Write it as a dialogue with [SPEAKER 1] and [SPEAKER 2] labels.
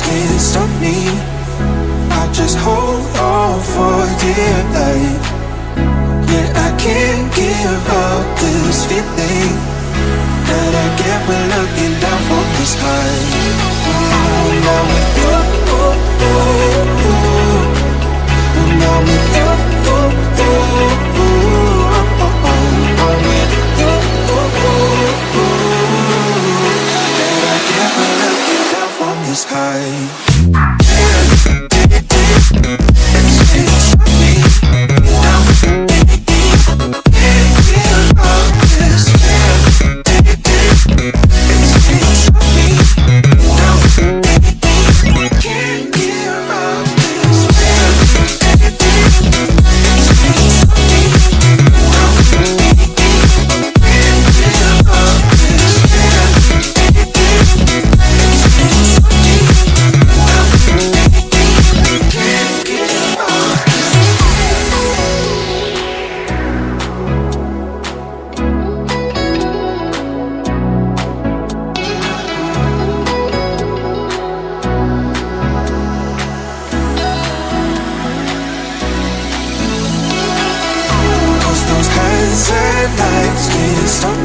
[SPEAKER 1] can't stop me. I just hold on for dear life. Yeah, I can't give up this feeling that I get when looking down from the sky. Now with you, now with you, that I get when looking down from the sky. Lights can't stop